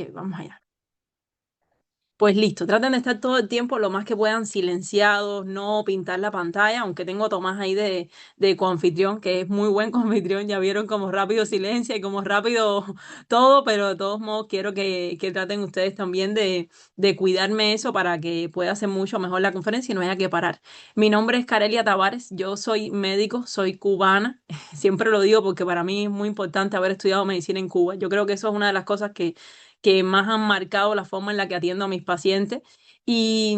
que vamos allá. Pues listo, traten de estar todo el tiempo lo más que puedan silenciados, no pintar la pantalla, aunque tengo Tomás ahí de coanfitrión, que es muy buen coanfitrión, ya vieron cómo rápido silencia y cómo rápido todo, pero de todos modos quiero que traten ustedes también de cuidarme eso para que pueda hacer mucho mejor la conferencia y no haya que parar. Mi nombre es Carelia Tavares, yo soy médico, soy cubana, siempre lo digo porque para mí es muy importante haber estudiado medicina en Cuba. Yo creo que eso es una de las cosas que más han marcado la forma en la que atiendo a mis pacientes. Y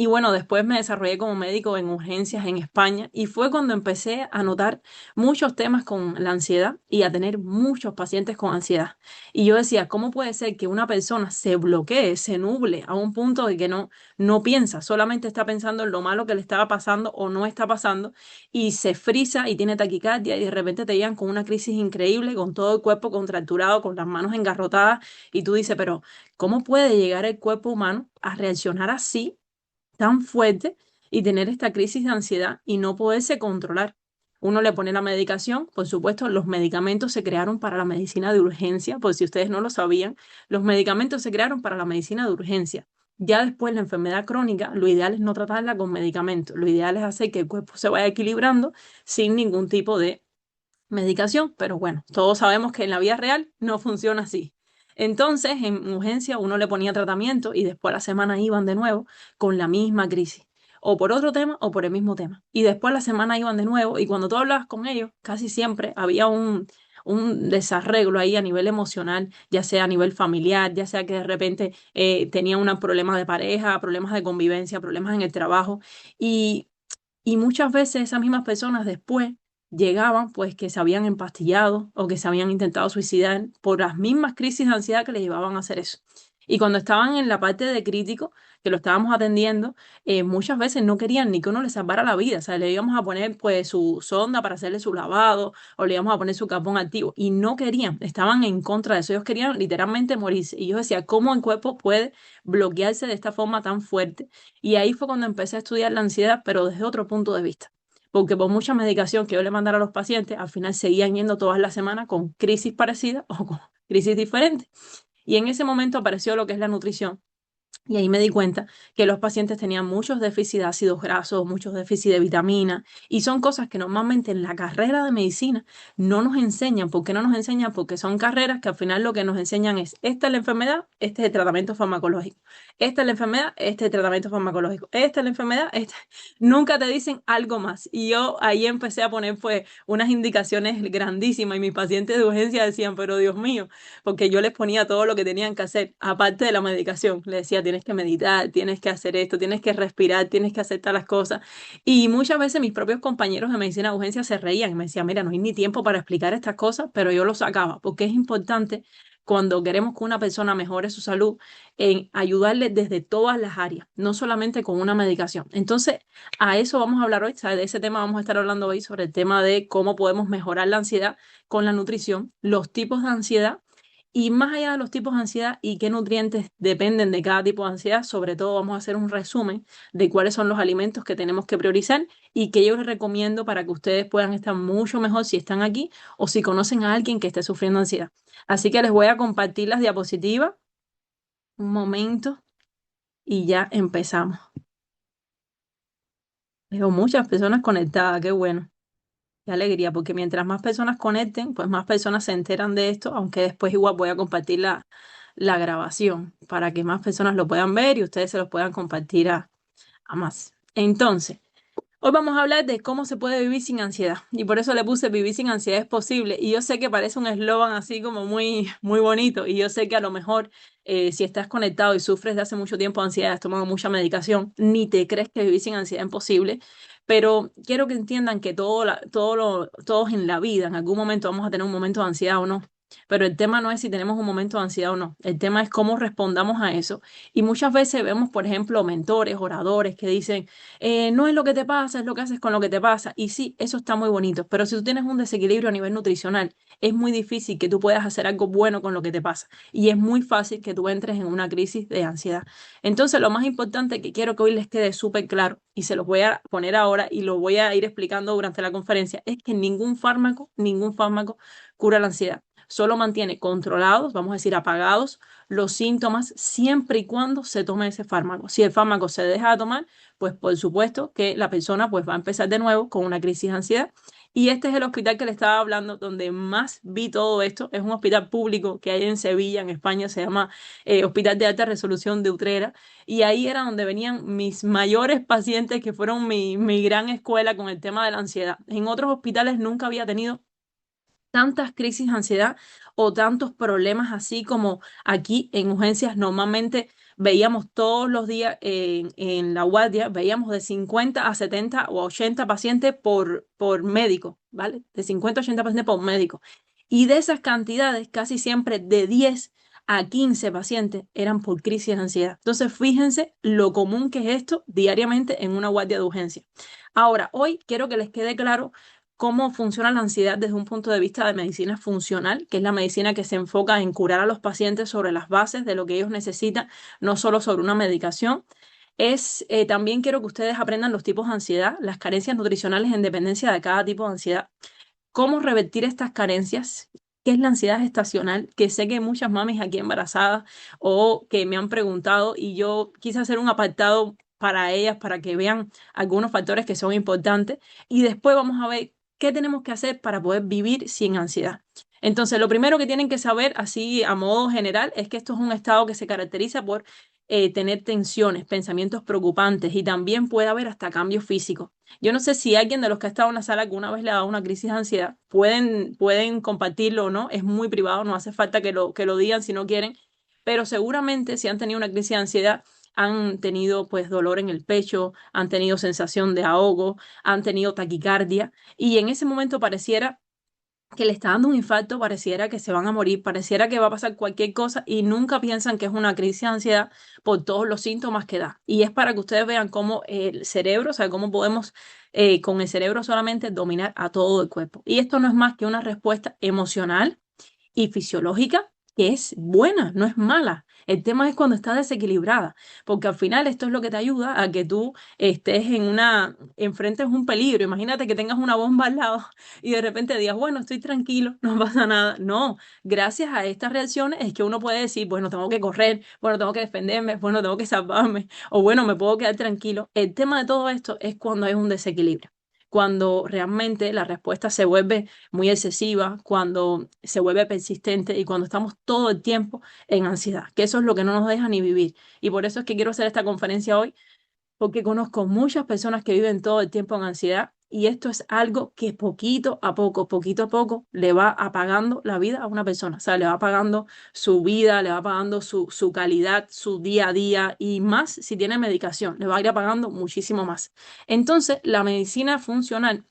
bueno, después me desarrollé como médico en urgencias en España y fue cuando empecé a notar muchos temas con la ansiedad y a tener muchos pacientes con ansiedad. Y yo decía, ¿cómo puede ser que una persona se bloquee, se nuble a un punto de que no piensa, solamente está pensando en lo malo que le estaba pasando o no está pasando y se frisa y tiene taquicardia y de repente te llegan con una crisis increíble, con todo el cuerpo contracturado, con las manos engarrotadas y tú dices, pero ¿cómo puede llegar el cuerpo humano a reaccionar así, tan fuerte, y tener esta crisis de ansiedad y no poderse controlar? Uno le pone la medicación, por supuesto, los medicamentos se crearon para la medicina de urgencia, por si ustedes no lo sabían, los medicamentos se crearon para la medicina de urgencia. Ya después la enfermedad crónica, lo ideal es no tratarla con medicamentos, lo ideal es hacer que el cuerpo se vaya equilibrando sin ningún tipo de medicación, pero bueno, todos sabemos que en la vida real no funciona así. Entonces, en urgencia uno le ponía tratamiento y después a la semana iban de nuevo con la misma crisis, o por otro tema o por el mismo tema. Y después a la semana iban de nuevo y cuando tú hablabas con ellos, casi siempre había un desarreglo ahí a nivel emocional, ya sea a nivel familiar, ya sea que de repente tenían un problema de pareja, problemas de convivencia, problemas en el trabajo. Y y muchas veces esas mismas personas después llegaban pues que se habían empastillado o que se habían intentado suicidar por las mismas crisis de ansiedad que les llevaban a hacer eso. Y cuando estaban en la parte de crítico, que lo estábamos atendiendo, muchas veces no querían ni que uno les salvara la vida. O sea, le íbamos a poner pues su sonda para hacerle su lavado o le íbamos a poner su carbón activo. Y no querían, estaban en contra de eso. Ellos querían literalmente morirse. Y yo decía, ¿cómo el cuerpo puede bloquearse de esta forma tan fuerte? Y ahí fue cuando empecé a estudiar la ansiedad, pero desde otro punto de vista. Porque por mucha medicación que yo le mandara a los pacientes, al final seguían yendo todas las semanas con crisis parecidas o con crisis diferentes. Y en ese momento apareció lo que es la nutrición, y ahí me di cuenta que los pacientes tenían muchos déficits de ácidos grasos, muchos déficits de vitamina, y son cosas que normalmente en la carrera de medicina no nos enseñan. ¿Por qué no nos enseñan? Porque son carreras que al final lo que nos enseñan es, esta es la enfermedad, este es el tratamiento farmacológico. Esta es la enfermedad, este es el tratamiento farmacológico. Esta es la enfermedad, esta. Nunca te dicen algo más. Y yo ahí empecé a poner pues unas indicaciones grandísimas y mis pacientes de urgencia decían, pero Dios mío, porque yo les ponía todo lo que tenían que hacer, aparte de la medicación. Les decía, tienes que meditar, tienes que hacer esto, tienes que respirar, tienes que aceptar las cosas. Y muchas veces mis propios compañeros de medicina de urgencia se reían y me decían, mira, no hay ni tiempo para explicar estas cosas, pero yo lo sacaba, porque es importante cuando queremos que una persona mejore su salud, en ayudarle desde todas las áreas, no solamente con una medicación. Entonces, a eso vamos a hablar hoy, ¿sabes? De ese tema vamos a estar hablando hoy sobre el tema de cómo podemos mejorar la ansiedad con la nutrición, los tipos de ansiedad y más allá de los tipos de ansiedad y qué nutrientes dependen de cada tipo de ansiedad, sobre todo vamos a hacer un resumen de cuáles son los alimentos que tenemos que priorizar y que yo les recomiendo para que ustedes puedan estar mucho mejor si están aquí o si conocen a alguien que esté sufriendo ansiedad. Así que les voy a compartir las diapositivas. Un momento y ya empezamos. Veo muchas personas conectadas, qué bueno. Qué alegría, porque mientras más personas conecten, pues más personas se enteran de esto, aunque después igual voy a compartir la grabación para que más personas lo puedan ver y ustedes se los puedan compartir a más. Entonces, hoy vamos a hablar de cómo se puede vivir sin ansiedad y por eso le puse vivir sin ansiedad es posible y yo sé que parece un eslogan así como muy, muy bonito y yo sé que a lo mejor si estás conectado y sufres de hace mucho tiempo de ansiedad, has tomado mucha medicación, ni te crees que vivir sin ansiedad es posible, pero quiero que entiendan que todos en la vida, en algún momento vamos a tener un momento de ansiedad o no. Pero el tema no es si tenemos un momento de ansiedad o no, el tema es cómo respondamos a eso. Y muchas veces vemos, por ejemplo, mentores, oradores que dicen, no es lo que te pasa, es lo que haces con lo que te pasa. Y sí, eso está muy bonito, pero si tú tienes un desequilibrio a nivel nutricional, es muy difícil que tú puedas hacer algo bueno con lo que te pasa. Y es muy fácil que tú entres en una crisis de ansiedad. Entonces, lo más importante que quiero que hoy les quede súper claro, y se los voy a poner ahora y lo voy a ir explicando durante la conferencia, es que ningún fármaco cura la ansiedad. solo mantiene controlados, vamos a decir apagados, los síntomas siempre y cuando se tome ese fármaco. Si el fármaco se deja de tomar, pues por supuesto que la persona pues va a empezar de nuevo con una crisis de ansiedad. Y este es el hospital que le estaba hablando, donde más vi todo esto. Es un hospital público que hay en Sevilla, en España, se llama Hospital de Alta Resolución de Utrera. Y ahí era donde venían mis mayores pacientes, que fueron mi gran escuela con el tema de la ansiedad. En otros hospitales nunca había tenido tantas crisis de ansiedad o tantos problemas así como aquí en urgencias. Normalmente veíamos todos los días en la guardia, veíamos de 50 a 70 o 80 pacientes por médico, ¿vale? De 50 a 80 pacientes por médico. Y de esas cantidades, casi siempre de 10 a 15 pacientes eran por crisis de ansiedad. Entonces, fíjense lo común que es esto diariamente en una guardia de urgencia. Ahora, hoy quiero que les quede claro cómo funciona la ansiedad desde un punto de vista de medicina funcional, que es la medicina que se enfoca en curar a los pacientes sobre las bases de lo que ellos necesitan, no solo sobre una medicación. También quiero que ustedes aprendan los tipos de ansiedad, las carencias nutricionales en dependencia de cada tipo de ansiedad, cómo revertir estas carencias, qué es la ansiedad gestacional, que sé que hay muchas mamis aquí embarazadas o que me han preguntado y yo quise hacer un apartado para ellas para que vean algunos factores que son importantes y después vamos a ver qué tenemos que hacer para poder vivir sin ansiedad. Entonces, lo primero que tienen que saber, así a modo general, es que esto es un estado que se caracteriza por tener tensiones, pensamientos preocupantes y también puede haber hasta cambios físicos. Yo no sé si alguien de los que ha estado en la sala alguna vez le ha dado una crisis de ansiedad, pueden compartirlo o no, es muy privado, no hace falta que lo digan si no quieren, pero seguramente si han tenido una crisis de ansiedad, han tenido pues dolor en el pecho, han tenido sensación de ahogo, han tenido taquicardia y en ese momento pareciera que le está dando un infarto, pareciera que se van a morir, pareciera que va a pasar cualquier cosa y nunca piensan que es una crisis de ansiedad por todos los síntomas que da. Y es para que ustedes vean cómo el cerebro, o sea, cómo podemos con el cerebro solamente dominar a todo el cuerpo. Y esto no es más que una respuesta emocional y fisiológica que es buena, no es mala. El tema es cuando está desequilibrada, porque al final esto es lo que te ayuda a que tú estés enfrentes un peligro. Imagínate que tengas una bomba al lado y de repente digas, bueno, estoy tranquilo, no pasa nada. No, gracias a estas reacciones es que uno puede decir, bueno, tengo que correr, bueno, tengo que defenderme, bueno, tengo que salvarme, o bueno, me puedo quedar tranquilo. El tema de todo esto es cuando hay un desequilibrio, cuando realmente la respuesta se vuelve muy excesiva, cuando se vuelve persistente y cuando estamos todo el tiempo en ansiedad, que eso es lo que no nos deja ni vivir. Y por eso es que quiero hacer esta conferencia hoy, porque conozco muchas personas que viven todo el tiempo en ansiedad y esto es algo que poquito a poco, le va apagando la vida a una persona. O sea, le va apagando su vida, le va apagando su calidad, su día a día y más si tiene medicación, le va a ir apagando muchísimo más. Entonces, la medicina funcional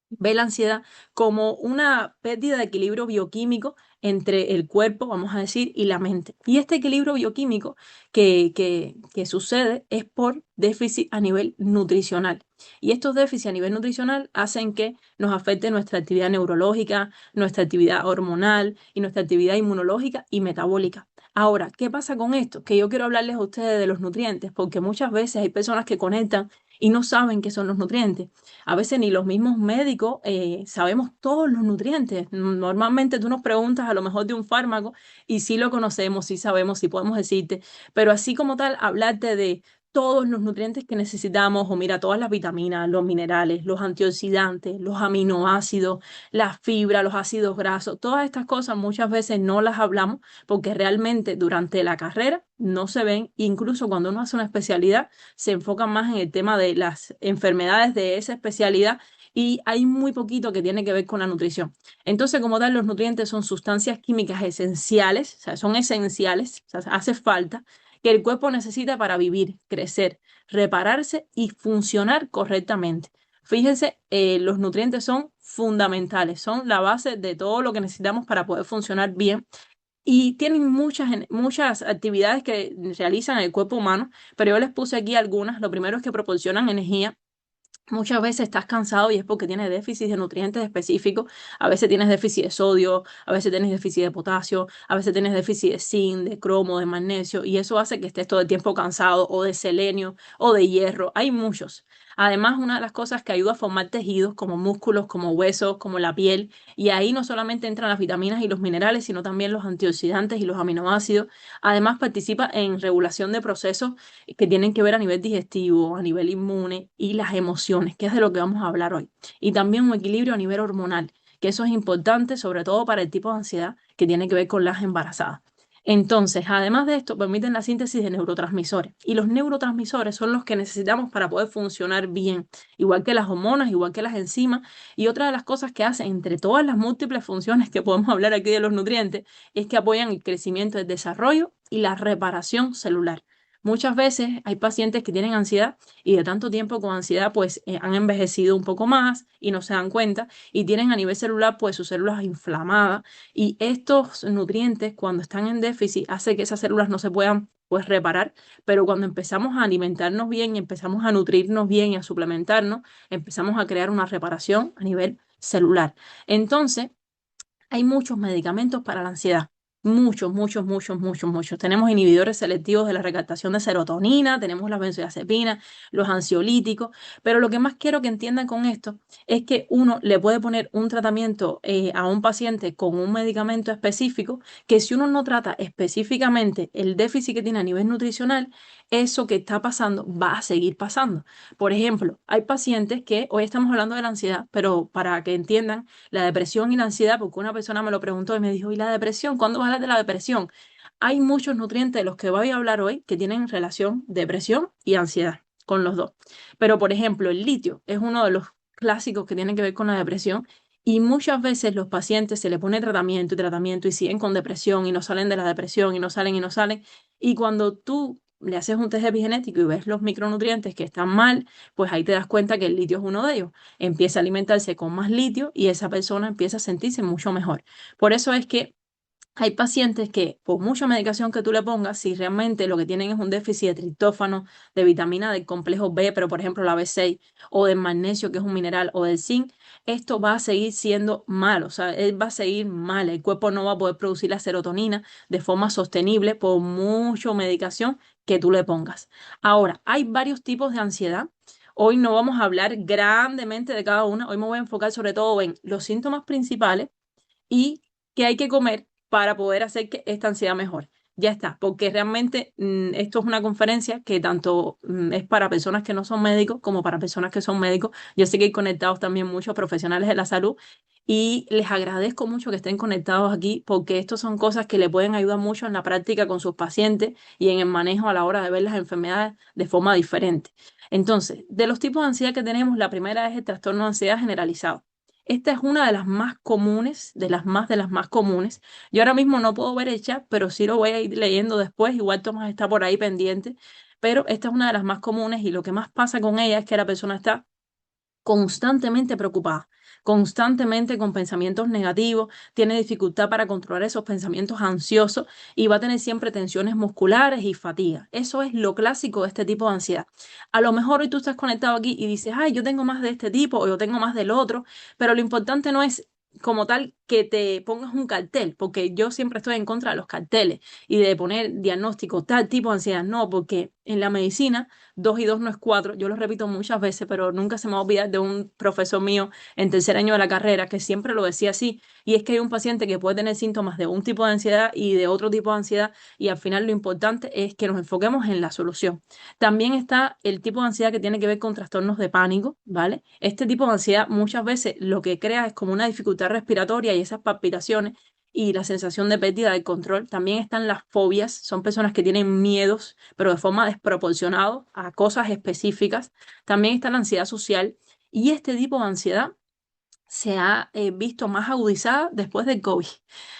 ve la ansiedad como una pérdida de equilibrio bioquímico entre el cuerpo, vamos a decir, y la mente. Y este equilibrio bioquímico que sucede es por déficit a nivel nutricional. Y estos déficits a nivel nutricional hacen que nos afecte nuestra actividad neurológica, nuestra actividad hormonal y nuestra actividad inmunológica y metabólica. Ahora, ¿qué pasa con esto? Que yo quiero hablarles a ustedes de los nutrientes, porque muchas veces hay personas que conectan y no saben qué son los nutrientes. A veces ni los mismos médicos sabemos todos los nutrientes. Normalmente tú nos preguntas a lo mejor de un fármaco y sí lo conocemos, sí sabemos, sí podemos decirte, pero así como tal, hablarte de todos los nutrientes que necesitamos, o mira, todas las vitaminas, los minerales, los antioxidantes, los aminoácidos, la fibra, los ácidos grasos, todas estas cosas muchas veces no las hablamos porque realmente durante la carrera no se ven, incluso cuando uno hace una especialidad se enfocan más en el tema de las enfermedades de esa especialidad y hay muy poquito que tiene que ver con la nutrición. Entonces, como tal, los nutrientes son sustancias químicas esenciales, o sea, son esenciales, o sea, hace falta que el cuerpo necesita para vivir, crecer, repararse y funcionar correctamente. Fíjense, los nutrientes son fundamentales, son la base de todo lo que necesitamos para poder funcionar bien y tienen muchas actividades que realizan el cuerpo humano, pero yo les puse aquí algunas. Lo primero es que proporcionan energía. Muchas veces estás cansado y es porque tienes déficit de nutrientes específicos. A veces tienes déficit de sodio, a veces tienes déficit de potasio, a veces tienes déficit de zinc, de cromo, de magnesio y eso hace que estés todo el tiempo cansado o de selenio o de hierro. Hay muchos. Además, una de las cosas que ayuda a formar tejidos como músculos, como huesos, como la piel, y ahí no solamente entran las vitaminas y los minerales, sino también los antioxidantes y los aminoácidos. Además, participa en regulación de procesos que tienen que ver a nivel digestivo, a nivel inmune y las emociones, que es de lo que vamos a hablar hoy. Y también un equilibrio a nivel hormonal, que eso es importante, sobre todo para el tipo de ansiedad que tiene que ver con las embarazadas. Entonces, además de esto, permiten la síntesis de neurotransmisores. Y los neurotransmisores son los que necesitamos para poder funcionar bien, igual que las hormonas, igual que las enzimas. Y otra de las cosas que hacen, entre todas las múltiples funciones que podemos hablar aquí de los nutrientes, es que apoyan el crecimiento, el desarrollo y la reparación celular. Muchas veces hay pacientes que tienen ansiedad y de tanto tiempo con ansiedad pues han envejecido un poco más y no se dan cuenta y tienen a nivel celular pues sus células inflamadas y estos nutrientes, cuando están en déficit, hace que esas células no se puedan pues reparar, pero cuando empezamos a alimentarnos bien y empezamos a nutrirnos bien y a suplementarnos, empezamos a crear una reparación a nivel celular. Entonces, hay muchos medicamentos para la ansiedad. Muchos, muchos, muchos, muchos, muchos. Tenemos inhibidores selectivos de la recaptación de serotonina, tenemos las benzodiazepinas, los ansiolíticos, pero lo que más quiero que entiendan con esto es que uno le puede poner un tratamiento a un paciente con un medicamento específico, que si uno no trata específicamente el déficit que tiene a nivel nutricional, eso que está pasando va a seguir pasando. Por ejemplo, hay pacientes que, hoy estamos hablando de la ansiedad, pero para que entiendan, la depresión y la ansiedad, porque una persona me lo preguntó y me dijo, ¿y la depresión? ¿Cuándo vas a hablar de la depresión? Hay muchos nutrientes de los que voy a hablar hoy que tienen relación depresión y ansiedad con los dos. Pero, por ejemplo, el litio es uno de los clásicos que tienen que ver con la depresión y muchas veces los pacientes se le pone tratamiento y tratamiento y siguen con depresión y no salen de la depresión y no salen y no salen. Y cuando tú le haces un test epigenético y ves los micronutrientes que están mal, pues ahí te das cuenta que el litio es uno de ellos. Empieza a alimentarse con más litio y esa persona empieza a sentirse mucho mejor. Por eso es que hay pacientes que, por mucha medicación que tú le pongas, si realmente lo que tienen es un déficit de triptófano, de vitamina del complejo B, pero por ejemplo la B6, o del magnesio, que es un mineral, o del zinc, esto va a seguir siendo mal, o sea, él va a seguir mal, el cuerpo no va a poder producir la serotonina de forma sostenible por mucha medicación que tú le pongas. Ahora, hay varios tipos de ansiedad. Hoy no vamos a hablar grandemente de cada una, hoy me voy a enfocar sobre todo en los síntomas principales y qué hay que comer para poder hacer que esta ansiedad mejore. Ya está, porque realmente esto es una conferencia que tanto es para personas que no son médicos como para personas que son médicos. Yo sé que hay conectados también muchos profesionales de la salud y les agradezco mucho que estén conectados aquí porque esto son cosas que le pueden ayudar mucho en la práctica con sus pacientes y en el manejo a la hora de ver las enfermedades de forma diferente. Entonces, de los tipos de ansiedad que tenemos, la primera es el trastorno de ansiedad generalizado. Esta es una de las más comunes, de las más comunes. Yo ahora mismo no puedo ver el chat, pero sí lo voy a ir leyendo después. Igual Tomás está por ahí pendiente. Pero esta es una de las más comunes y lo que más pasa con ella es que la persona está constantemente preocupada, constantemente con pensamientos negativos, tiene dificultad para controlar esos pensamientos ansiosos y va a tener siempre tensiones musculares y fatiga. Eso es lo clásico de este tipo de ansiedad. A lo mejor hoy tú estás conectado aquí y dices, ay, yo tengo más de este tipo o yo tengo más del otro, pero lo importante no es como tal que te pongas un cartel, porque yo siempre estoy en contra de los carteles y de poner diagnóstico tal tipo de ansiedad, no, porque en la medicina 2 y 2 no es 4. Yo lo repito muchas veces, pero nunca se me va a olvidar de un profesor mío en tercer año de la carrera que siempre lo decía así. Y es que hay un paciente que puede tener síntomas de un tipo de ansiedad y de otro tipo de ansiedad. Y al final lo importante es que nos enfoquemos en la solución. También está el tipo de ansiedad que tiene que ver con trastornos de pánico, ¿vale? Este tipo de ansiedad muchas veces lo que crea es como una dificultad respiratoria y esas palpitaciones y la sensación de pérdida de control. También están las fobias, son personas que tienen miedos, pero de forma desproporcionada a cosas específicas. También está la ansiedad social y este tipo de ansiedad se ha visto más agudizada después del COVID.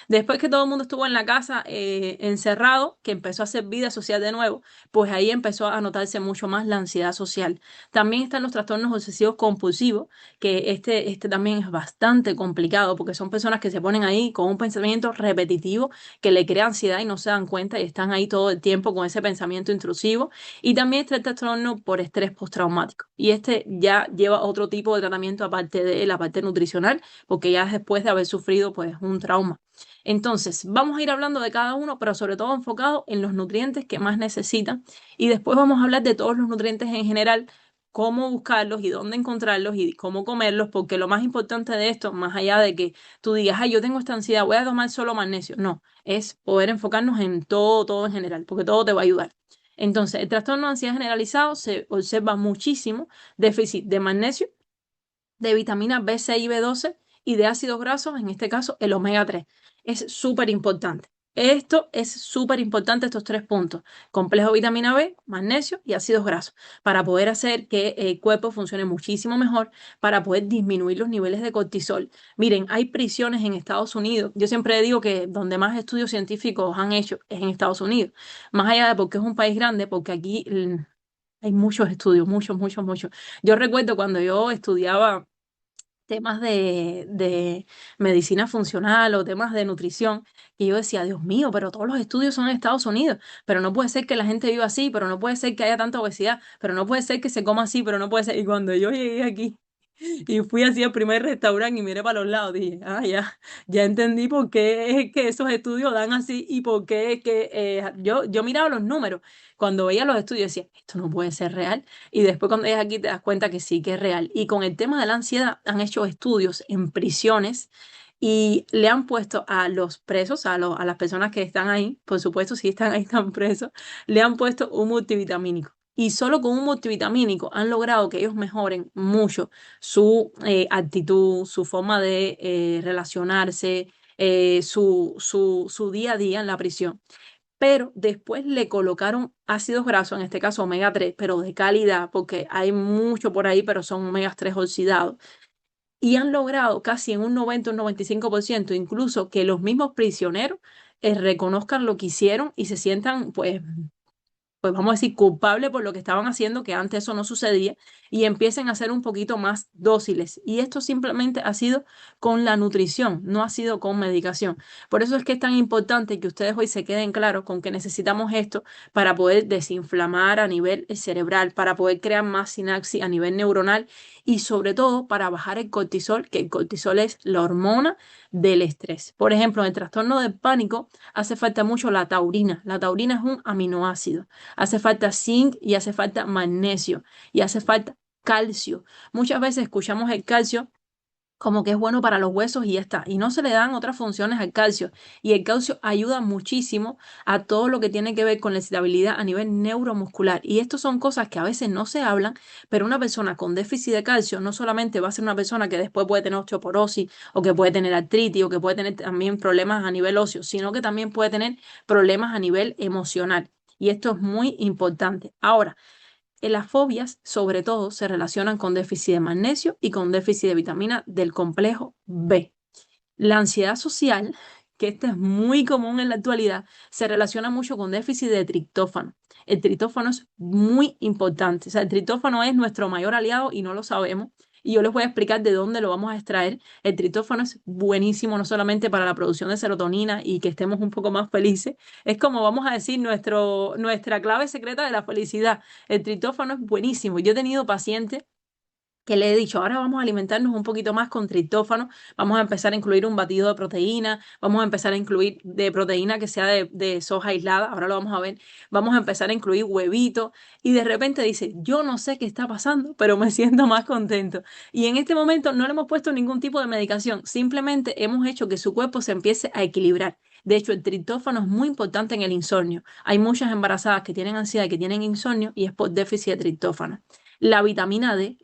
Después que todo el mundo estuvo en la casa encerrado, que empezó a hacer vida social de nuevo, pues ahí empezó a notarse mucho más la ansiedad social. También están los trastornos obsesivos compulsivos, que este también es bastante complicado porque son personas que se ponen ahí con un pensamiento repetitivo que le crea ansiedad y no se dan cuenta y están ahí todo el tiempo con ese pensamiento intrusivo. Y también está el trastorno por estrés postraumático. Y este ya lleva otro tipo de tratamiento aparte de la parte nutricional, porque ya es después de haber sufrido pues un trauma. Entonces, vamos a ir hablando de cada uno, pero sobre todo enfocado en los nutrientes que más necesitan. Y después vamos a hablar de todos los nutrientes en general, cómo buscarlos y dónde encontrarlos y cómo comerlos, porque lo más importante de esto, más allá de que tú digas, ay, yo tengo esta ansiedad, voy a tomar solo magnesio, no, es poder enfocarnos en todo, todo en general, porque todo te va a ayudar. Entonces, el trastorno de ansiedad generalizado se observa muchísimo déficit de magnesio, de vitamina B6 y B12 y de ácidos grasos, en este caso el omega 3. Es súper importante. Esto es súper importante, estos tres puntos: complejo vitamina B, magnesio y ácidos grasos, para poder hacer que el cuerpo funcione muchísimo mejor, para poder disminuir los niveles de cortisol. Miren, hay prisiones en Estados Unidos. Yo siempre digo que donde más estudios científicos han hecho es en Estados Unidos, más allá de porque es un país grande, porque aquí hay muchos estudios, muchos, muchos, muchos. Yo recuerdo cuando yo estudiaba temas de medicina funcional o temas de nutrición, y yo decía, Dios mío, pero todos los estudios son en Estados Unidos, pero no puede ser que la gente viva así, pero no puede ser que haya tanta obesidad, pero no puede ser que se coma así, pero no puede ser. Y cuando yo llegué aquí y fui así al primer restaurante y miré para los lados, dije, ah, ya entendí por qué es que esos estudios dan así y por qué es que yo miraba los números. Cuando veía los estudios decía, esto no puede ser real. Y después cuando llegas aquí te das cuenta que sí que es real. Y con el tema de la ansiedad han hecho estudios en prisiones y le han puesto a los presos, a las personas que están ahí, por supuesto, si están ahí están presos, le han puesto un multivitamínico. Y solo con un multivitamínico han logrado que ellos mejoren mucho su actitud, su forma de relacionarse, su día a día en la prisión. Pero después le colocaron ácidos grasos, en este caso omega 3, pero de calidad, porque hay mucho por ahí, pero son omega 3 oxidados. Y han logrado casi en un 90, un 95%, incluso que los mismos prisioneros reconozcan lo que hicieron y se sientan, pues vamos a decir, culpable por lo que estaban haciendo, que antes eso no sucedía, y empiecen a ser un poquito más dóciles. Y esto simplemente ha sido con la nutrición, no ha sido con medicación. Por eso es que es tan importante que ustedes hoy se queden claros con que necesitamos esto para poder desinflamar a nivel cerebral, para poder crear más sinapsis a nivel neuronal y sobre todo para bajar el cortisol, que el cortisol es la hormona del estrés. Por ejemplo, en el trastorno del pánico hace falta mucho la taurina. La taurina es un aminoácido. Hace falta zinc y hace falta magnesio y hace falta calcio. Muchas veces escuchamos el calcio como que es bueno para los huesos y ya está. Y no se le dan otras funciones al calcio. Y el calcio ayuda muchísimo a todo lo que tiene que ver con la excitabilidad a nivel neuromuscular. Y estas son cosas que a veces no se hablan, pero una persona con déficit de calcio no solamente va a ser una persona que después puede tener osteoporosis o que puede tener artritis o que puede tener también problemas a nivel óseo, sino que también puede tener problemas a nivel emocional. Y esto es muy importante. Ahora, las fobias, sobre todo, se relacionan con déficit de magnesio y con déficit de vitamina del complejo B. La ansiedad social, que esta es muy común en la actualidad, se relaciona mucho con déficit de triptófano. El triptófano es muy importante. O sea, el triptófano es nuestro mayor aliado y no lo sabemos. Y yo les voy a explicar de dónde lo vamos a extraer. El triptófano es buenísimo no solamente para la producción de serotonina y que estemos un poco más felices, es como vamos a decir nuestra clave secreta de la felicidad. El triptófano es buenísimo. Yo he tenido pacientes que le he dicho, ahora vamos a alimentarnos un poquito más con triptófano, vamos a empezar a incluir un batido de proteína, vamos a empezar a incluir de proteína que sea de soja aislada, ahora lo vamos a ver, vamos a empezar a incluir huevito y de repente dice, yo no sé qué está pasando, pero me siento más contento. Y en este momento no le hemos puesto ningún tipo de medicación, simplemente hemos hecho que su cuerpo se empiece a equilibrar. De hecho, el triptófano es muy importante en el insomnio. Hay muchas embarazadas que tienen ansiedad, que tienen insomnio y es por déficit de triptófano. La vitamina D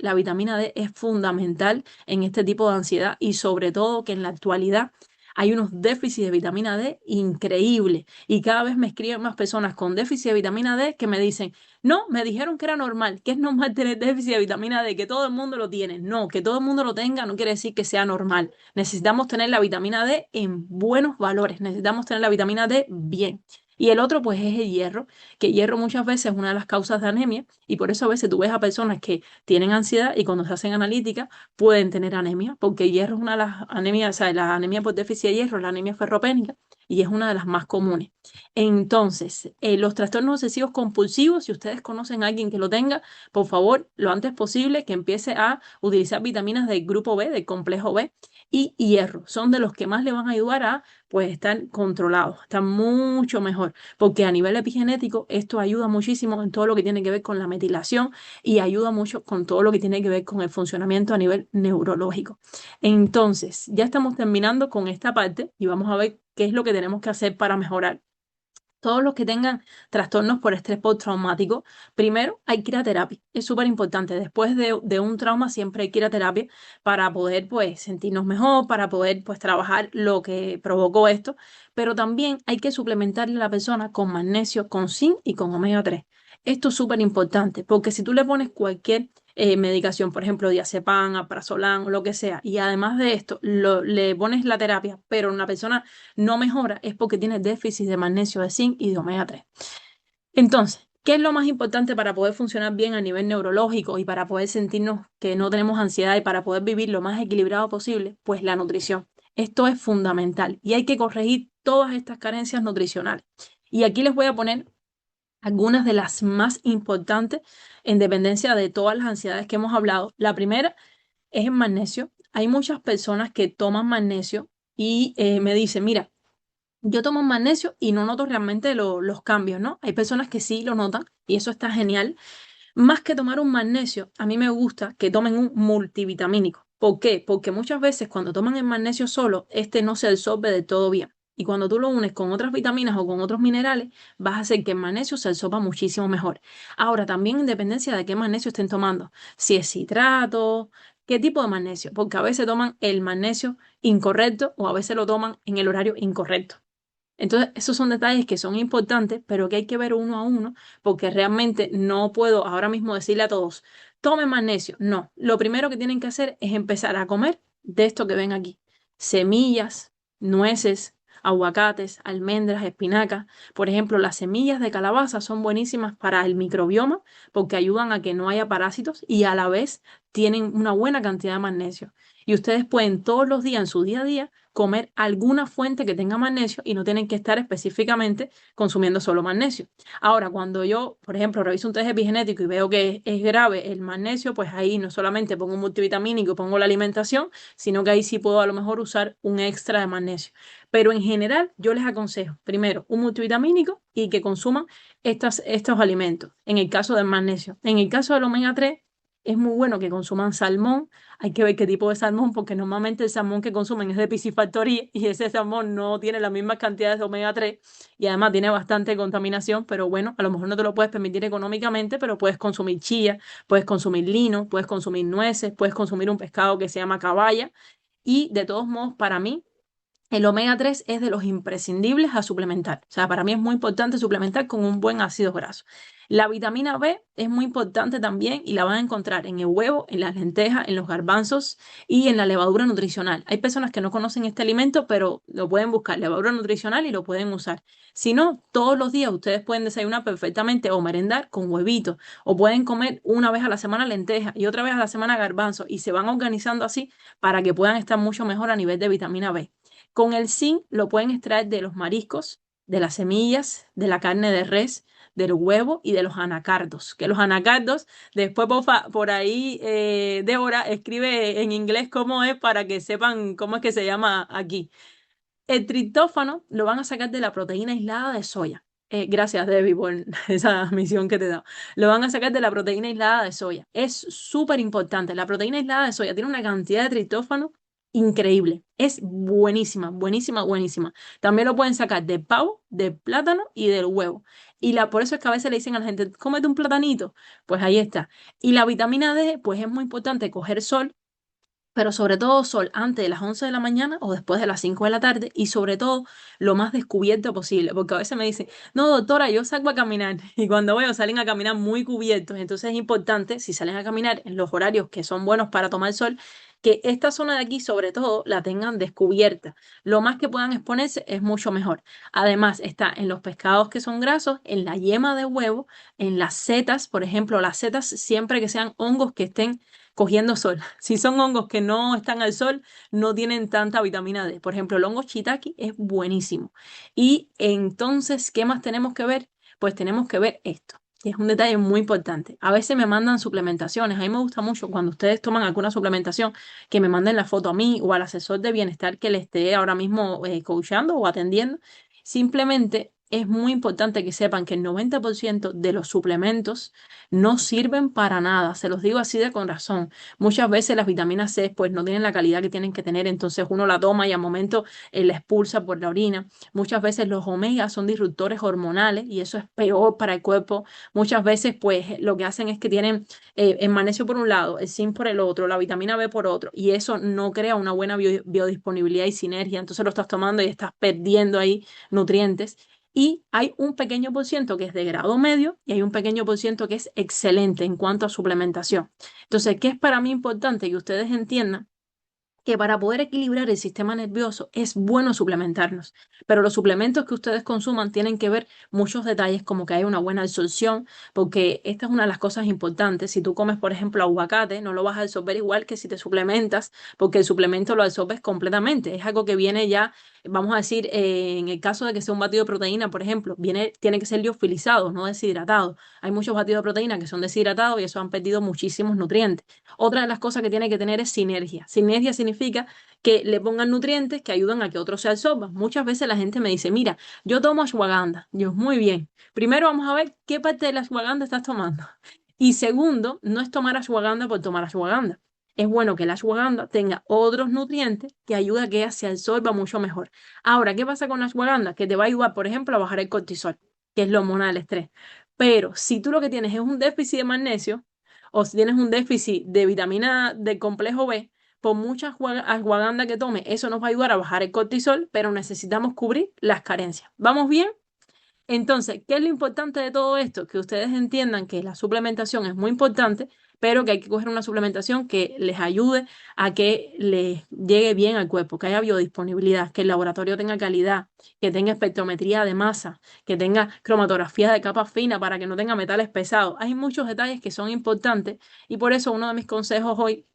es fundamental en este tipo de ansiedad y sobre todo que en la actualidad hay unos déficits de vitamina D increíbles y cada vez me escriben más personas con déficit de vitamina D que me dicen, no, me dijeron que era normal, que es normal tener déficit de vitamina D, que todo el mundo lo tiene. No, que todo el mundo lo tenga no quiere decir que sea normal. Necesitamos tener la vitamina D en buenos valores, necesitamos tener la vitamina D bien. Y el otro, pues, es el hierro, que el hierro muchas veces es una de las causas de anemia y por eso a veces tú ves a personas que tienen ansiedad y cuando se hacen analítica pueden tener anemia, porque el hierro es una de las anemias, o sea, la anemia por déficit de hierro, la anemia ferropénica, y es una de las más comunes. Entonces, los trastornos obsesivos compulsivos, si ustedes conocen a alguien que lo tenga, por favor, lo antes posible que empiece a utilizar vitaminas del grupo B, del complejo B, y hierro. Son de los que más le van a ayudar a pues estar controlados, están mucho mejor, porque a nivel epigenético esto ayuda muchísimo en todo lo que tiene que ver con la metilación y ayuda mucho con todo lo que tiene que ver con el funcionamiento a nivel neurológico. Entonces, ya estamos terminando con esta parte y vamos a ver qué es lo que tenemos que hacer para mejorar. Todos los que tengan trastornos por estrés postraumático, primero hay que ir a terapia. Es súper importante. Después de un trauma siempre hay que ir a terapia para poder pues sentirnos mejor, para poder pues trabajar lo que provocó esto. Pero también hay que suplementarle a la persona con magnesio, con zinc y con omega 3. Esto es súper importante porque si tú le pones cualquier medicación, por ejemplo, diazepam, alprazolam o lo que sea, y además de esto le pones la terapia, pero una persona no mejora, es porque tiene déficit de magnesio, de zinc y de omega 3. Entonces, ¿qué es lo más importante para poder funcionar bien a nivel neurológico y para poder sentirnos que no tenemos ansiedad y para poder vivir lo más equilibrado posible? Pues la nutrición. Esto es fundamental y hay que corregir todas estas carencias nutricionales. Y aquí les voy a poner algunas de las más importantes en dependencia de todas las ansiedades que hemos hablado. La primera es el magnesio. Hay muchas personas que toman magnesio y me dicen, mira, yo tomo magnesio y no noto realmente los cambios, ¿no? Hay personas que sí lo notan y eso está genial. Más que tomar un magnesio, a mí me gusta que tomen un multivitamínico. ¿Por qué? Porque muchas veces cuando toman el magnesio solo, este no se absorbe de todo bien. Y cuando tú lo unes con otras vitaminas o con otros minerales, vas a hacer que el magnesio se absorba muchísimo mejor. Ahora, también en dependencia de qué magnesio estén tomando, si es citrato, qué tipo de magnesio, porque a veces toman el magnesio incorrecto o a veces lo toman en el horario incorrecto. Entonces, esos son detalles que son importantes, pero que hay que ver uno a uno, porque realmente no puedo ahora mismo decirle a todos, tomen magnesio. No, lo primero que tienen que hacer es empezar a comer de esto que ven aquí. Semillas, nueces, aguacates, almendras, espinacas. Por ejemplo, las semillas de calabaza son buenísimas para el microbioma porque ayudan a que no haya parásitos y a la vez tienen una buena cantidad de magnesio. Y ustedes pueden todos los días en su día a día comer alguna fuente que tenga magnesio y no tienen que estar específicamente consumiendo solo magnesio. Ahora, cuando yo, por ejemplo, reviso un test epigenético y veo que es grave el magnesio, pues ahí no solamente pongo un multivitamínico y pongo la alimentación, sino que ahí sí puedo a lo mejor usar un extra de magnesio. Pero en general, yo les aconsejo primero un multivitamínico y que consuman estos alimentos. En el caso del magnesio, en el caso del omega 3, es muy bueno que consuman salmón. Hay que ver qué tipo de salmón, porque normalmente el salmón que consumen es de piscifactoría y ese salmón no tiene las mismas cantidades de omega 3 y además tiene bastante contaminación, pero bueno, a lo mejor no te lo puedes permitir económicamente, pero puedes consumir chía, puedes consumir lino, puedes consumir nueces, puedes consumir un pescado que se llama caballa y de todos modos, para mí, el omega 3 es de los imprescindibles a suplementar. O sea, para mí es muy importante suplementar con un buen ácido graso. La vitamina B es muy importante también y la van a encontrar en el huevo, en las lentejas, en los garbanzos y en la levadura nutricional. Hay personas que no conocen este alimento, pero lo pueden buscar, levadura nutricional, y lo pueden usar. Si no, todos los días ustedes pueden desayunar perfectamente o merendar con huevitos o pueden comer una vez a la semana lentejas y otra vez a la semana garbanzos y se van organizando así para que puedan estar mucho mejor a nivel de vitamina B. Con el zinc lo pueden extraer de los mariscos, de las semillas, de la carne de res, del huevo y de los anacardos. Que los anacardos, después por ahí, Débora escribe en inglés cómo es para que sepan cómo es que se llama aquí. El triptófano lo van a sacar de la proteína aislada de soya. Gracias, Debbie, por esa misión que te he dado. Lo van a sacar de la proteína aislada de soya. Es súper importante. La proteína aislada de soya tiene una cantidad de triptófano increíble. Es buenísima, buenísima, buenísima. También lo pueden sacar del pavo, del plátano y del huevo. Por eso es que a veces le dicen a la gente, cómete un platanito. Pues ahí está. Y la vitamina D, pues es muy importante coger sol, pero sobre todo sol antes de las 11 de la mañana o después de las 5 de la tarde y sobre todo lo más descubierto posible, porque a veces me dicen, no, doctora, yo salgo a caminar y cuando veo salen a caminar muy cubiertos, entonces es importante, si salen a caminar en los horarios que son buenos para tomar sol, que esta zona de aquí sobre todo la tengan descubierta. Lo más que puedan exponerse es mucho mejor. Además está en los pescados que son grasos, en la yema de huevo, en las setas, por ejemplo, las setas siempre que sean hongos que estén cogiendo sol. Si son hongos que no están al sol, no tienen tanta vitamina D. Por ejemplo, el hongo shiitake es buenísimo. Y entonces, ¿qué más tenemos que ver? Pues tenemos que ver esto. que es un detalle muy importante. A veces me mandan suplementaciones. A mí me gusta mucho cuando ustedes toman alguna suplementación que me manden la foto a mí o al asesor de bienestar que le esté ahora mismo coachando o atendiendo. Simplemente es muy importante que sepan que el 90% de los suplementos no sirven para nada. Se los digo así de con razón. Muchas veces las vitaminas C pues no tienen la calidad que tienen que tener, entonces uno la toma y al momento la expulsa por la orina. Muchas veces los omegas son disruptores hormonales y eso es peor para el cuerpo. Muchas veces, pues, lo que hacen es que tienen el magnesio por un lado, el zinc por el otro, la vitamina B por otro, y eso no crea una buena biodisponibilidad y sinergia. Entonces lo estás tomando y estás perdiendo ahí nutrientes. Y hay un pequeño por ciento que es de grado medio y hay un pequeño por ciento que es excelente en cuanto a suplementación. Entonces, ¿qué es para mí importante que ustedes entiendan? Que para poder equilibrar el sistema nervioso es bueno suplementarnos, pero los suplementos que ustedes consuman tienen que ver muchos detalles como que haya una buena absorción, porque esta es una de las cosas importantes. Si tú comes, por ejemplo, aguacate, no lo vas a absorber igual que si te suplementas, porque el suplemento lo absorbes completamente. Es algo que viene ya, vamos a decir, en el caso de que sea un batido de proteína, por ejemplo, tiene que ser liofilizado, no deshidratado. Hay muchos batidos de proteína que son deshidratados y eso han perdido muchísimos nutrientes. Otra de las cosas que tiene que tener es sinergia. Sinergia significa que le pongan nutrientes que ayudan a que otros se absorban. Muchas veces la gente me dice, mira, yo tomo ashwagandha. Yo, muy bien. Primero vamos a ver qué parte de la ashwagandha estás tomando. Y segundo, no es tomar ashwagandha por tomar ashwagandha. Es bueno que la ashwagandha tenga otros nutrientes que ayuden a que ella se absorba mucho mejor. Ahora, ¿qué pasa con la ashwagandha? Que te va a ayudar, por ejemplo, a bajar el cortisol, que es la hormona del estrés. Pero si tú lo que tienes es un déficit de magnesio, o si tienes un déficit de vitamina del complejo B, por mucha ashwagandha que tome, eso nos va a ayudar a bajar el cortisol, pero necesitamos cubrir las carencias. ¿Vamos bien? Entonces, ¿qué es lo importante de todo esto? Que ustedes entiendan que la suplementación es muy importante, pero que hay que coger una suplementación que les ayude a que les llegue bien al cuerpo, que haya biodisponibilidad, que el laboratorio tenga calidad, que tenga espectrometría de masa, que tenga cromatografía de capa fina para que no tenga metales pesados. Hay muchos detalles que son importantes y por eso uno de mis consejos hoy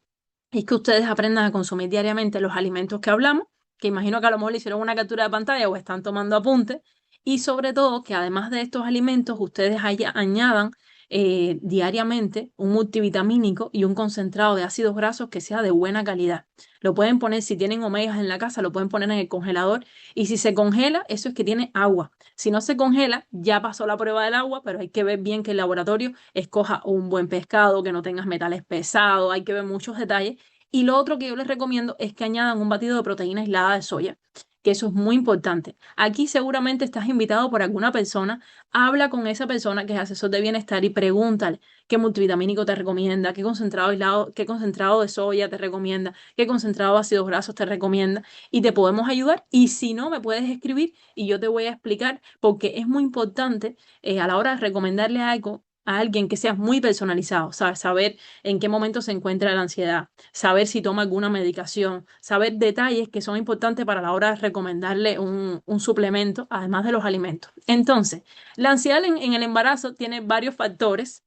es que ustedes aprendan a consumir diariamente los alimentos que hablamos, que imagino que a lo mejor le hicieron una captura de pantalla o están tomando apuntes, y sobre todo que además de estos alimentos ustedes añadan diariamente un multivitamínico y un concentrado de ácidos grasos que sea de buena calidad. Lo pueden poner, si tienen omegas en la casa, lo pueden poner en el congelador y si se congela, eso es que tiene agua. Si no se congela, ya pasó la prueba del agua, pero hay que ver bien que el laboratorio escoja un buen pescado, que no tengas metales pesados, hay que ver muchos detalles. Y lo otro que yo les recomiendo es que añadan un batido de proteína aislada de soya, que eso es muy importante. Aquí seguramente estás invitado por alguna persona, habla con esa persona que es asesor de bienestar y pregúntale qué multivitamínico te recomienda, qué concentrado aislado, qué concentrado de soya te recomienda, qué concentrado de ácidos grasos te recomienda y te podemos ayudar. Y si no, me puedes escribir y yo te voy a explicar porque es muy importante a la hora de recomendarle algo a alguien que sea muy personalizado, ¿sabes? Saber en qué momento se encuentra la ansiedad, saber si toma alguna medicación, saber detalles que son importantes para la hora de recomendarle un suplemento, además de los alimentos. Entonces, la ansiedad en el embarazo tiene varios factores.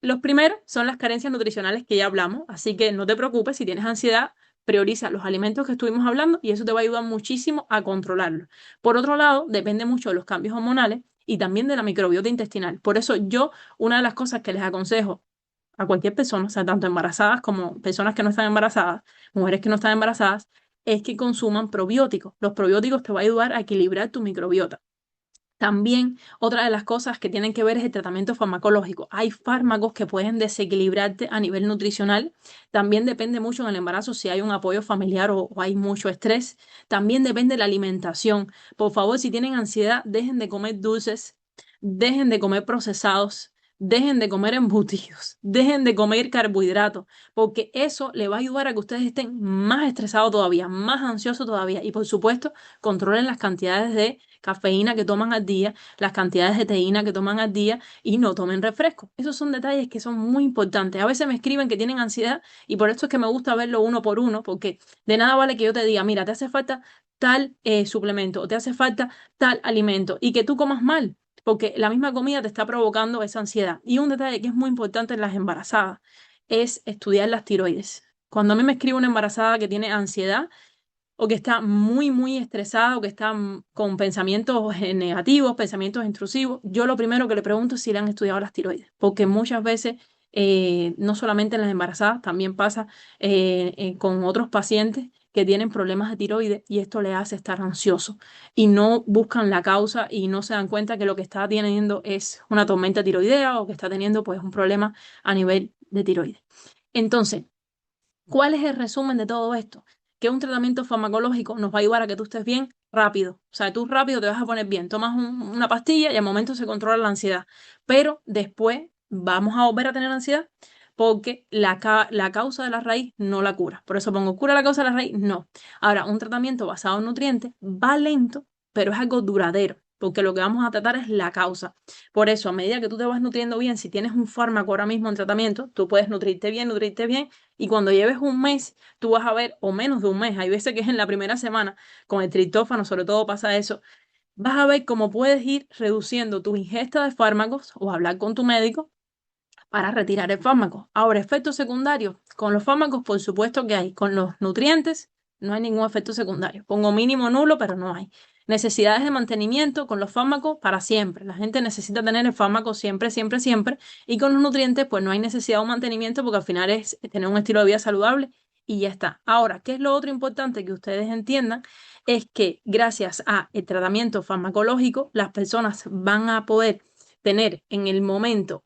Los primeros son las carencias nutricionales que ya hablamos, así que no te preocupes si tienes ansiedad, prioriza los alimentos que estuvimos hablando y eso te va a ayudar muchísimo a controlarlo. Por otro lado, depende mucho de los cambios hormonales y también de la microbiota intestinal. Por eso yo, una de las cosas que les aconsejo a cualquier persona, o sea, tanto embarazadas como personas que no están embarazadas, mujeres que no están embarazadas, es que consuman probióticos. Los probióticos te van a ayudar a equilibrar tu microbiota. También otra de las cosas que tienen que ver es el tratamiento farmacológico. Hay fármacos que pueden desequilibrarte a nivel nutricional. También depende mucho en el embarazo si hay un apoyo familiar o hay mucho estrés. También depende de la alimentación. Por favor, si tienen ansiedad, dejen de comer dulces, dejen de comer procesados, dejen de comer embutidos, dejen de comer carbohidratos, porque eso le va a ayudar a que ustedes estén más estresados todavía, más ansiosos todavía. Y por supuesto, controlen las cantidades de cafeína que toman al día, las cantidades de teína que toman al día y no tomen refresco. Esos son detalles que son muy importantes. A veces me escriben que tienen ansiedad y por esto es que me gusta verlo uno por uno, porque de nada vale que yo te diga, mira, te hace falta tal suplemento o te hace falta tal alimento y que tú comas mal, porque la misma comida te está provocando esa ansiedad. Y un detalle que es muy importante en las embarazadas es estudiar las tiroides. Cuando a mí me escribe una embarazada que tiene ansiedad, o que está muy, muy estresada o que está con pensamientos negativos, pensamientos intrusivos, yo lo primero que le pregunto es si le han estudiado las tiroides, porque muchas veces, no solamente en las embarazadas, también pasa con otros pacientes que tienen problemas de tiroides y esto le hace estar ansioso y no buscan la causa y no se dan cuenta que lo que está teniendo es una tormenta tiroidea o que está teniendo pues un problema a nivel de tiroides. Entonces, ¿cuál es el resumen de todo esto? Que un tratamiento farmacológico nos va a ayudar a que tú estés bien rápido. O sea, tú rápido te vas a poner bien. Tomas una pastilla y al momento se controla la ansiedad. Pero después vamos a volver a tener ansiedad porque la causa de la raíz no la cura. Por eso pongo cura la causa de la raíz, no. Ahora, un tratamiento basado en nutrientes va lento, pero es algo duradero, porque lo que vamos a tratar es la causa. Por eso, a medida que tú te vas nutriendo bien, si tienes un fármaco ahora mismo en tratamiento, tú puedes nutrirte bien, y cuando lleves un mes, tú vas a ver, o menos de un mes, hay veces que es en la primera semana, con el triptófano sobre todo pasa eso, vas a ver cómo puedes ir reduciendo tu ingesta de fármacos o hablar con tu médico para retirar el fármaco. Ahora, efectos secundarios. Con los fármacos, por supuesto que hay. Con los nutrientes, no hay ningún efecto secundario. Pongo mínimo nulo, pero no hay. Necesidades de mantenimiento con los fármacos para siempre. La gente necesita tener el fármaco siempre, siempre, siempre. Y con los nutrientes, pues no hay necesidad de un mantenimiento porque al final es tener un estilo de vida saludable y ya está. Ahora, ¿qué es lo otro importante que ustedes entiendan? Es que gracias a el tratamiento farmacológico, las personas van a poder tener en el momento,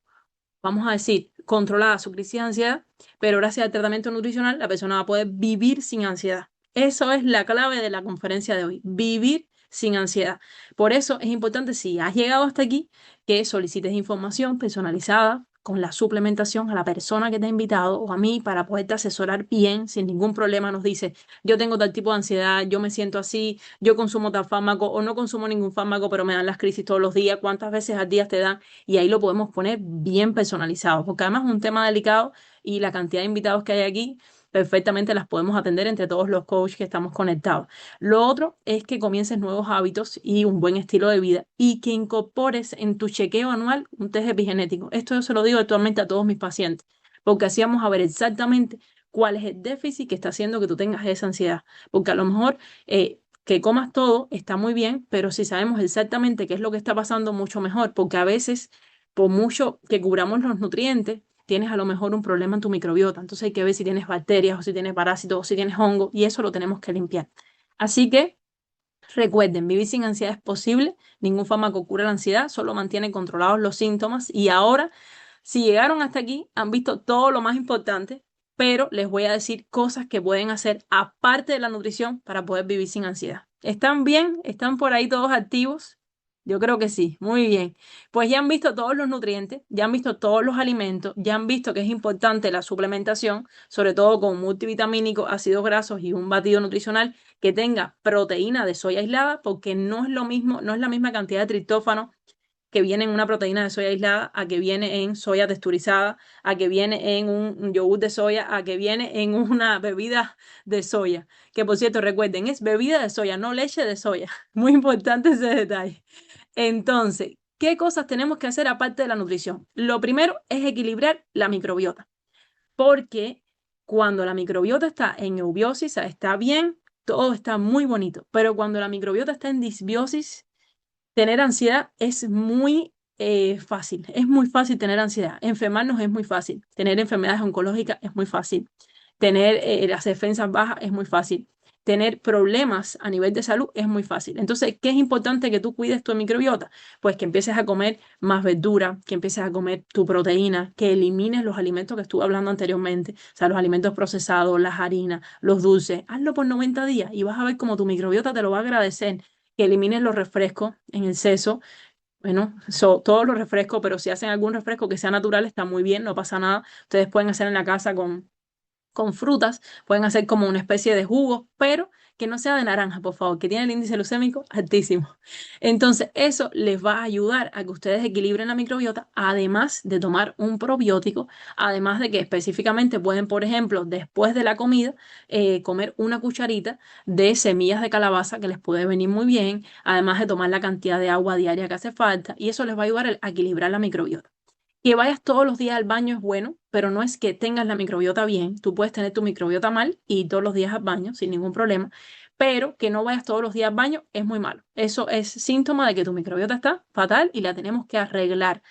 vamos a decir, controlada su crisis de ansiedad, pero gracias al tratamiento nutricional la persona va a poder vivir sin ansiedad. Eso es la clave de la conferencia de hoy, vivir sin ansiedad. Por eso es importante, si has llegado hasta aquí, que solicites información personalizada con la suplementación a la persona que te ha invitado o a mí para poderte asesorar bien, sin ningún problema. Nos dice, yo tengo tal tipo de ansiedad, yo me siento así, yo consumo tal fármaco o no consumo ningún fármaco, pero me dan las crisis todos los días, cuántas veces al día te dan, y ahí lo podemos poner bien personalizado, porque además es un tema delicado y la cantidad de invitados que hay aquí perfectamente las podemos atender entre todos los coaches que estamos conectados. Lo otro es que comiences nuevos hábitos y un buen estilo de vida y que incorpores en tu chequeo anual un test epigenético. Esto yo se lo digo actualmente a todos mis pacientes, porque así vamos a ver exactamente cuál es el déficit que está haciendo que tú tengas esa ansiedad, porque a lo mejor que comas todo está muy bien, pero si sabemos exactamente qué es lo que está pasando, mucho mejor, porque a veces, por mucho que cubramos los nutrientes, tienes a lo mejor un problema en tu microbiota. Entonces hay que ver si tienes bacterias o si tienes parásitos o si tienes hongo y eso lo tenemos que limpiar. Así que recuerden, vivir sin ansiedad es posible, ningún fármaco cura la ansiedad, solo mantiene controlados los síntomas y ahora, si llegaron hasta aquí, han visto todo lo más importante, pero les voy a decir cosas que pueden hacer aparte de la nutrición para poder vivir sin ansiedad. ¿Están bien? ¿Están por ahí todos activos? Yo creo que sí, muy bien. Pues ya han visto todos los nutrientes, ya han visto todos los alimentos, ya han visto que es importante la suplementación, sobre todo con multivitamínicos, ácidos grasos y un batido nutricional que tenga proteína de soya aislada, porque no es lo mismo, no es la misma cantidad de triptófano que viene en una proteína de soya aislada, a que viene en soya texturizada, a que viene en un yogur de soya, a que viene en una bebida de soya. Que por cierto, recuerden, es bebida de soya, no leche de soya. Muy importante ese detalle. Entonces, ¿qué cosas tenemos que hacer aparte de la nutrición? Lo primero es equilibrar la microbiota, porque cuando la microbiota está en eubiosis, o sea, está bien, todo está muy bonito, pero cuando la microbiota está en disbiosis, tener ansiedad es muy fácil. Es muy fácil tener ansiedad. Enfermarnos es muy fácil. Tener enfermedades oncológicas es muy fácil. Tener las defensas bajas es muy fácil. Tener problemas a nivel de salud es muy fácil. Entonces, ¿qué es importante que tú cuides tu microbiota? Pues que empieces a comer más verdura, que empieces a comer tu proteína, que elimines los alimentos que estuve hablando anteriormente, o sea, los alimentos procesados, las harinas, los dulces. Hazlo por 90 días y vas a ver cómo tu microbiota te lo va a agradecer. Que elimines los refrescos en exceso. Bueno, todos los refrescos, pero si hacen algún refresco que sea natural, está muy bien, no pasa nada. Ustedes pueden hacer en la casa con frutas, pueden hacer como una especie de jugo, pero que no sea de naranja, por favor, que tiene el índice glucémico altísimo. Entonces, eso les va a ayudar a que ustedes equilibren la microbiota, además de tomar un probiótico, además de que específicamente pueden, por ejemplo, después de la comida, comer una cucharita de semillas de calabaza que les puede venir muy bien, además de tomar la cantidad de agua diaria que hace falta, y eso les va a ayudar a equilibrar la microbiota. Que vayas todos los días al baño es bueno, pero no es que tengas la microbiota bien. Tú puedes tener tu microbiota mal y todos los días al baño sin ningún problema. pero que no vayas todos los días al baño es muy malo. Eso es síntoma de que tu microbiota está fatal y la tenemos que arreglar.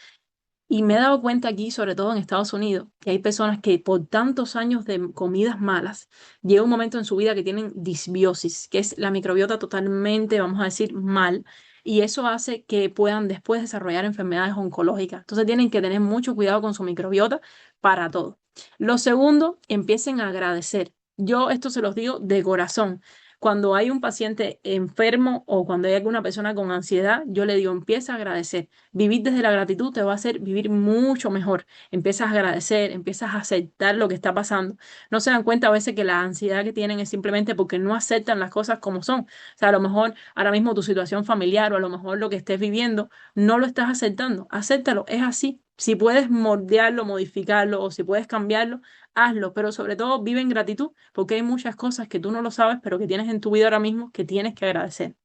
Y me he dado cuenta aquí, sobre todo en Estados Unidos, que hay personas que por tantos años de comidas malas, llega un momento en su vida que tienen disbiosis, que es la microbiota totalmente, vamos a decir, mal, y eso hace que puedan después desarrollar enfermedades oncológicas. Entonces tienen que tener mucho cuidado con su microbiota para todo. Lo segundo, empiecen a agradecer. Yo esto se los digo de corazón. Cuando hay un paciente enfermo o cuando hay alguna persona con ansiedad, yo le digo, empieza a agradecer. Vivir desde la gratitud te va a hacer vivir mucho mejor. Empiezas a agradecer, empiezas a aceptar lo que está pasando. No se dan cuenta a veces que la ansiedad que tienen es simplemente porque no aceptan las cosas como son. O sea, a lo mejor ahora mismo tu situación familiar o a lo mejor lo que estés viviendo no lo estás aceptando. Acéptalo, es así. Si puedes moldearlo, modificarlo o si puedes cambiarlo, hazlo, pero sobre todo vive en gratitud porque hay muchas cosas que tú no lo sabes, pero que tienes en tu vida ahora mismo que tienes que agradecer.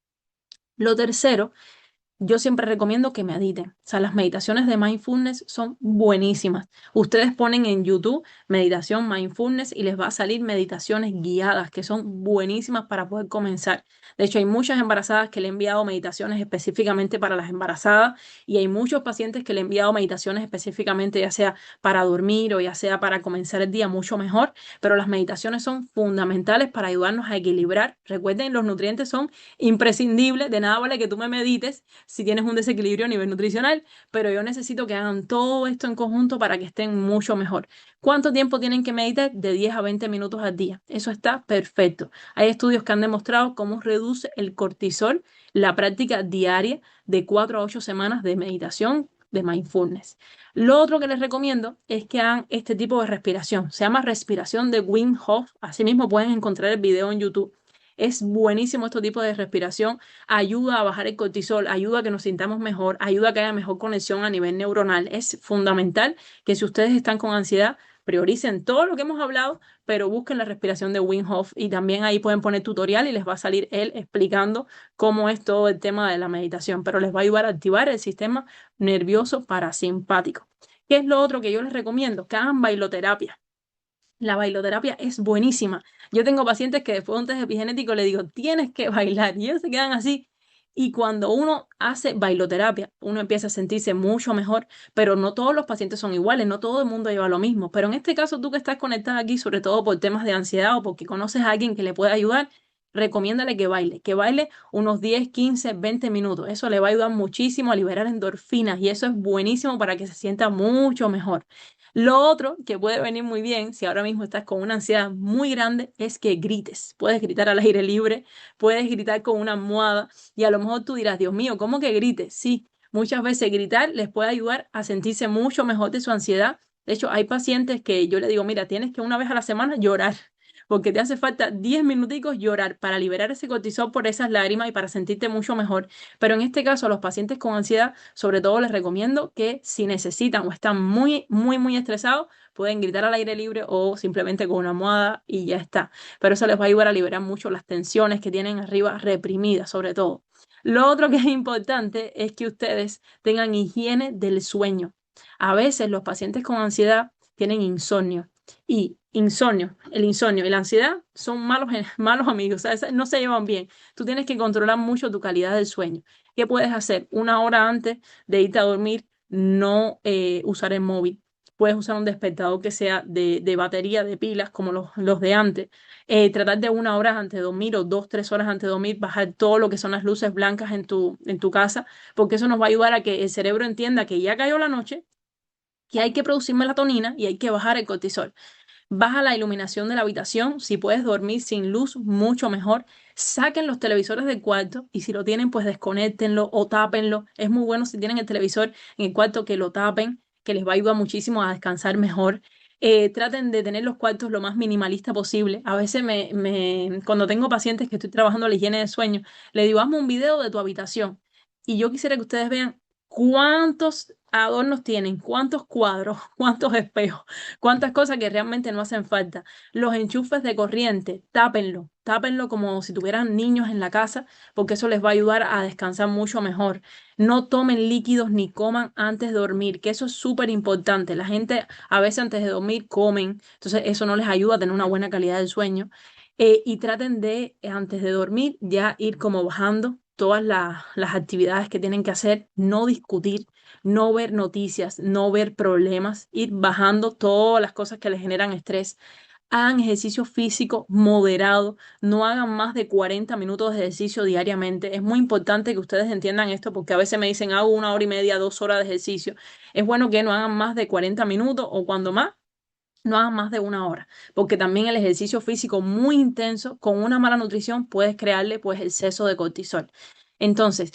Lo tercero, yo siempre recomiendo que mediten. O sea, las meditaciones de mindfulness son buenísimas. Ustedes ponen en YouTube meditación mindfulness y les va a salir meditaciones guiadas que son buenísimas para poder comenzar. De hecho, hay muchas embarazadas que le he enviado meditaciones específicamente para las embarazadas y hay muchos pacientes que le he enviado meditaciones específicamente ya sea para dormir o ya sea para comenzar el día mucho mejor. Pero las meditaciones son fundamentales para ayudarnos a equilibrar. Recuerden, los nutrientes son imprescindibles. De nada vale que tú me medites si tienes un desequilibrio a nivel nutricional, pero yo necesito que hagan todo esto en conjunto para que estén mucho mejor. ¿Cuánto tiempo tienen que meditar? De 10 a 20 minutos al día. Eso está perfecto. Hay estudios que han demostrado cómo reduce el cortisol la práctica diaria de 4 a 8 semanas de meditación, de mindfulness. Lo otro que les recomiendo es que hagan este tipo de respiración. Se llama respiración de Wim Hof. Asimismo pueden encontrar el video en YouTube. Es buenísimo este tipo de respiración, ayuda a bajar el cortisol, ayuda a que nos sintamos mejor, ayuda a que haya mejor conexión a nivel neuronal. Es fundamental que si ustedes están con ansiedad, prioricen todo lo que hemos hablado, pero busquen la respiración de Wim Hof y también ahí pueden poner tutorial y les va a salir él explicando cómo es todo el tema de la meditación, pero les va a ayudar a activar el sistema nervioso parasimpático. ¿Qué es lo otro que yo les recomiendo? Que hagan bailoterapia. La bailoterapia es buenísima. Yo tengo pacientes que después de un test epigenético le digo, tienes que bailar. Y ellos se quedan así. Y cuando uno hace bailoterapia, uno empieza a sentirse mucho mejor, pero no todos los pacientes son iguales, no todo el mundo lleva lo mismo. Pero en este caso, tú que estás conectada aquí, sobre todo por temas de ansiedad o porque conoces a alguien que le pueda ayudar, recomiéndale que baile unos 10, 15, 20 minutos. Eso le va a ayudar muchísimo a liberar endorfinas y eso es buenísimo para que se sienta mucho mejor. Lo otro que puede venir muy bien si ahora mismo estás con una ansiedad muy grande es que grites. Puedes gritar al aire libre, puedes gritar con una almohada y a lo mejor tú dirás, Dios mío, ¿cómo que grites? Sí, muchas veces gritar les puede ayudar a sentirse mucho mejor de su ansiedad. De hecho, hay pacientes que yo le digo, mira, tienes que una vez a la semana llorar porque te hace falta 10 minuticos llorar para liberar ese cortisol por esas lágrimas y para sentirte mucho mejor. Pero en este caso, a los pacientes con ansiedad, sobre todo les recomiendo que si necesitan o están muy, muy, muy estresados, pueden gritar al aire libre o simplemente con una almohada y ya está. Pero eso les va a ayudar a liberar mucho las tensiones que tienen arriba reprimidas, sobre todo. Lo otro que es importante es que ustedes tengan higiene del sueño. A veces los pacientes con ansiedad tienen insomnio y el insomnio y la ansiedad son malos, malos amigos, o sea, no se llevan bien. Tú tienes que controlar mucho tu calidad del sueño. ¿Qué puedes hacer? Una hora antes de irte a dormir, no usar el móvil. Puedes usar un despertador que sea de batería, de pilas, como los de antes. Tratar de una hora antes de dormir o 2, 3 horas antes de dormir, bajar todo lo que son las luces blancas en tu casa, porque eso nos va a ayudar a que el cerebro entienda que ya cayó la noche, que hay que producir melatonina y hay que bajar el cortisol. Baja la iluminación de la habitación. Si puedes dormir sin luz, mucho mejor. Saquen los televisores del cuarto y si lo tienen, pues desconéctenlo o tápenlo. Es muy bueno si tienen el televisor en el cuarto que lo tapen, que les va a ayudar muchísimo a descansar mejor. Traten de tener los cuartos lo más minimalista posible. A veces cuando tengo pacientes que estoy trabajando la higiene de sueño, le digo, hazme un video de tu habitación. Y yo quisiera que ustedes vean cuántos adornos tienen, cuántos cuadros, cuántos espejos, cuántas cosas que realmente no hacen falta. Los enchufes de corriente, tápenlo, tápenlo como si tuvieran niños en la casa, porque eso les va a ayudar a descansar mucho mejor. No tomen líquidos ni coman antes de dormir, que eso es súper importante. La gente a veces antes de dormir comen, entonces eso no les ayuda a tener una buena calidad del sueño. Y traten de, antes de dormir, ya ir como bajando todas las actividades que tienen que hacer, no discutir, no ver noticias, no ver problemas, ir bajando todas las cosas que les generan estrés. Hagan ejercicio físico moderado, no hagan más de 40 minutos de ejercicio diariamente. Es muy importante que ustedes entiendan esto porque a veces me dicen hago 1 hora y media, 2 horas de ejercicio. Es bueno que no hagan más de 40 minutos o cuando más no hagan más de 1 hora, porque también el ejercicio físico muy intenso con una mala nutrición puedes crearle pues exceso de cortisol. Entonces,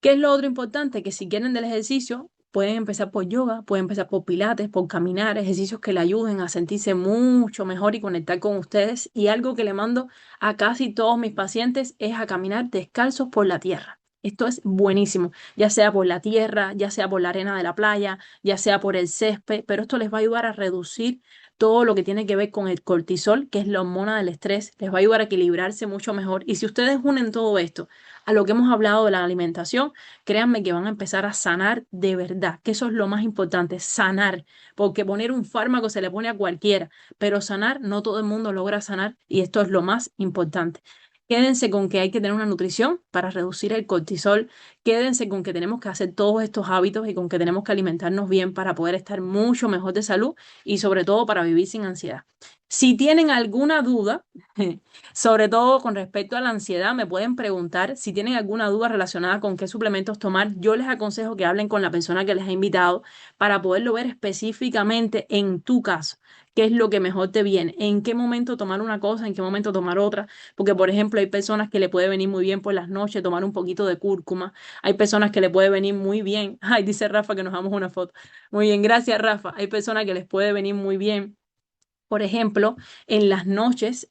¿qué es lo otro importante? Que si quieren del ejercicio, pueden empezar por yoga, pueden empezar por pilates, por caminar, ejercicios que le ayuden a sentirse mucho mejor y conectar con ustedes. Y algo que le mando a casi todos mis pacientes es a caminar descalzos por la tierra. Esto es buenísimo, ya sea por la tierra, ya sea por la arena de la playa, ya sea por el césped, pero esto les va a ayudar a reducir todo lo que tiene que ver con el cortisol, que es la hormona del estrés, les va a ayudar a equilibrarse mucho mejor. Y si ustedes unen todo esto a lo que hemos hablado de la alimentación, créanme que van a empezar a sanar de verdad, que eso es lo más importante, sanar, porque poner un fármaco se le pone a cualquiera, pero sanar, no todo el mundo logra sanar y esto es lo más importante. Quédense con que hay que tener una nutrición para reducir el cortisol. Quédense con que tenemos que hacer todos estos hábitos y con que tenemos que alimentarnos bien para poder estar mucho mejor de salud y sobre todo para vivir sin ansiedad. Si tienen alguna duda, sobre todo con respecto a la ansiedad, me pueden preguntar. Si tienen alguna duda relacionada con qué suplementos tomar, yo les aconsejo que hablen con la persona que les ha invitado para poderlo ver específicamente en tu caso. ¿Qué es lo que mejor te viene? ¿En qué momento tomar una cosa? ¿En qué momento tomar otra? Porque, por ejemplo, hay personas que le puede venir muy bien por las noches tomar un poquito de cúrcuma. Hay personas que le puede venir muy bien. Ay, dice Rafa que nos damos una foto. Muy bien, gracias, Rafa. Hay personas que les puede venir muy bien, por ejemplo, en las noches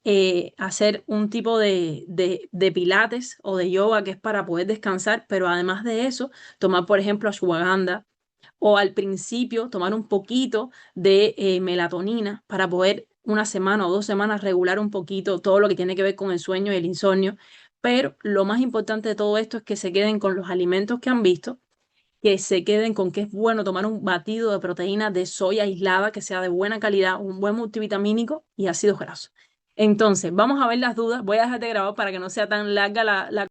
hacer un tipo de pilates o de yoga que es para poder descansar, pero además de eso, tomar, por ejemplo, ashwagandha o al principio tomar un poquito de melatonina para poder 1 semana o 2 semanas regular un poquito todo lo que tiene que ver con el sueño y el insomnio. Pero lo más importante de todo esto es que se queden con los alimentos que han visto, que se queden con que es bueno tomar un batido de proteína de soya aislada que sea de buena calidad, un buen multivitamínico y ácidos grasos. Entonces, vamos a ver las dudas. Voy a dejarte grabado para que no sea tan larga la